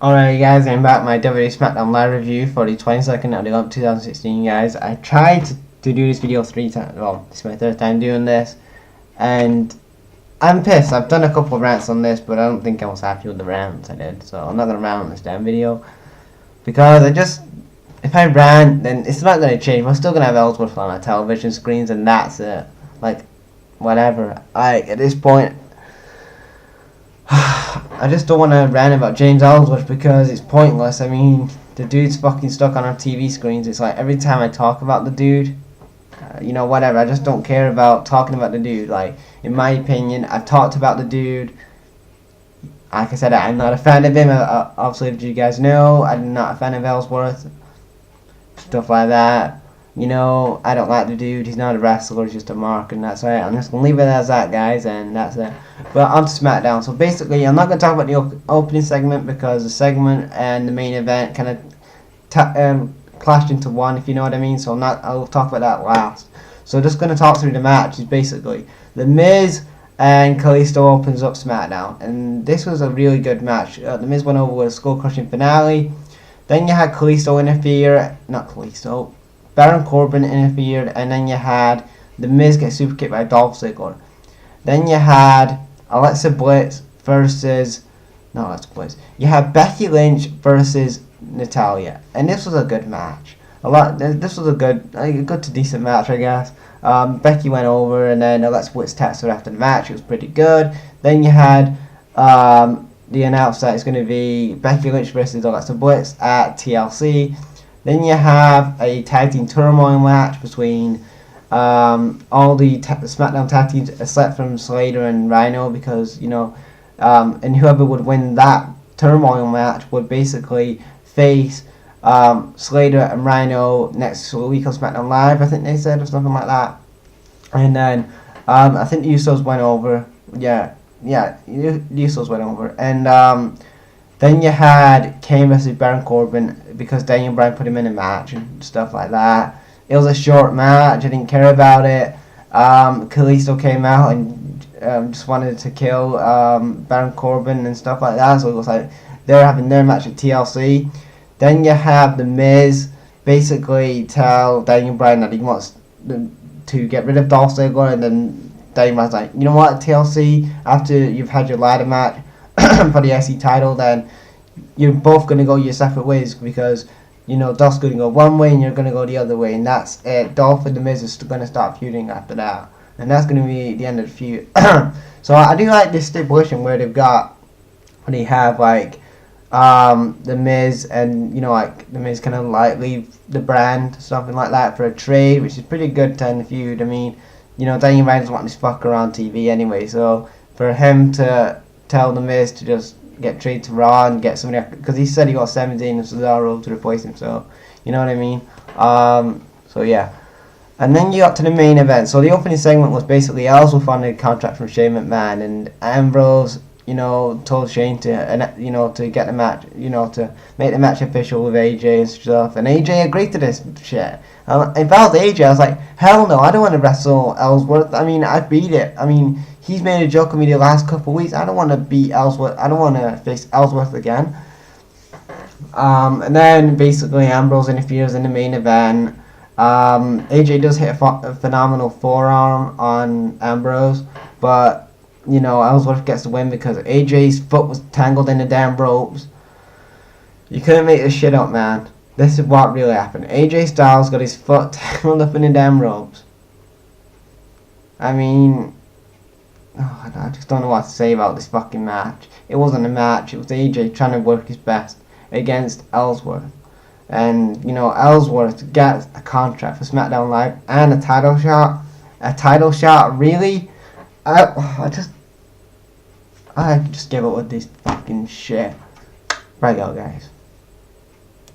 Alright guys, I'm back with my WWE Smackdown live review for the 22nd of the 2016 guys. I tried to do this video 3 times, well, this is my 3rd time doing this, and I'm pissed. I've done a couple of rants on this, but I don't think I was happy with the rants I did, so I'm not going to rant on this damn video, because if I rant, then it's not going to change. We're still going to have Ellsworth on our television screens, and that's it. Like, whatever. At this point, I just don't want to rant about James Ellsworth because it's pointless. I mean, the dude's fucking stuck on our TV screens. It's like every time I talk about the dude, whatever. I just don't care about talking about the dude. Like, in my opinion, I've talked about the dude. Like I said, I'm not a fan of him. Obviously, if you guys know, I'm not a fan of Ellsworth. Stuff like that. I don't like the dude. He's not a wrestler. He's just a mark, and that's right. I'm just going to leave it as that, guys, and that's it. But on to Smackdown. So basically, I'm not going to talk about the opening segment because the segment and the main event kind of clashed into one, if you know what I mean. So I'll talk about that last. So just going to talk through the matches, basically. The Miz and Kalisto opens up Smackdown, and this was a really good match. The Miz went over with a skull-crushing finale. Then you had Kalisto interfere. Not Kalisto. Baron Corbin interfered, and then you had The Miz get super kicked by Dolph Ziggler. Then you had Alexa Bliss versus... No, Alexa Bliss. You had Becky Lynch versus Natalya, and this was a good match. This was a good to decent match, I guess. Becky went over, and then Alexa Bliss texted her after the match. It was pretty good. Then you had the announced that it's going to be Becky Lynch versus Alexa Bliss at TLC. Then you have a tag team turmoil match between all the SmackDown tag teams except from Slater and Rhino, because and whoever would win that turmoil match would basically face Slater and Rhino next week on SmackDown Live, I think they said, or something like that. And then I think the Usos went over. Yeah, the Usos went over. And then you had Kane versus Baron Corbin because Daniel Bryan put him in a match and stuff like that. It was a short match. I didn't care about it. Kalisto came out and just wanted to kill Baron Corbin and stuff like that. So it was like they're having their match at TLC. Then you have The Miz basically tell Daniel Bryan that he wants to get rid of Dolph Ziggler, and then Daniel Bryan's like, you know what, TLC, after you've had your ladder match for the IC title, then you're both going to go your separate ways, because Dolph's going to go one way and you're going to go the other way, and that's it. Dolph and The Miz is going to start feuding after that, and that's going to be the end of the feud. So I do like this stipulation where they have like The Miz and The Miz kind of like leave the brand, something like that, for a trade, which is pretty good to end the feud. I mean, Daniel Bryan's wanting this fucker on TV anyway, so for him to tell The Miz to just get traded to Raw and get somebody, because he said he got 17 of Cesaro to replace him, so you know what I mean. So yeah, and then you got to the main event. So the opening segment was basically Ellsworth on a contract from Shane McMahon, and Ambrose told Shane to to get the match, to make the match official with AJ and stuff, and AJ agreed to this shit. If I was AJ, I was like, hell no, I don't want to wrestle Ellsworth. I mean, I beat it. I mean, he's made a joke of me the last couple of weeks. I don't want to beat Ellsworth. I don't want to face Ellsworth again. And then basically Ambrose interferes in the main event. AJ does hit a phenomenal forearm on Ambrose, but Ellsworth gets the win because AJ's foot was tangled in the damn ropes. You couldn't make this shit up, man. This is what really happened. AJ Styles got his foot tangled up in the damn ropes. I mean, I just don't know what to say about this fucking match. It wasn't a match. It was AJ trying to work his best against Ellsworth. And, Ellsworth gets a contract for SmackDown Live and a title shot. A title shot? Really? I just give up with this fucking shit. Right, go, guys.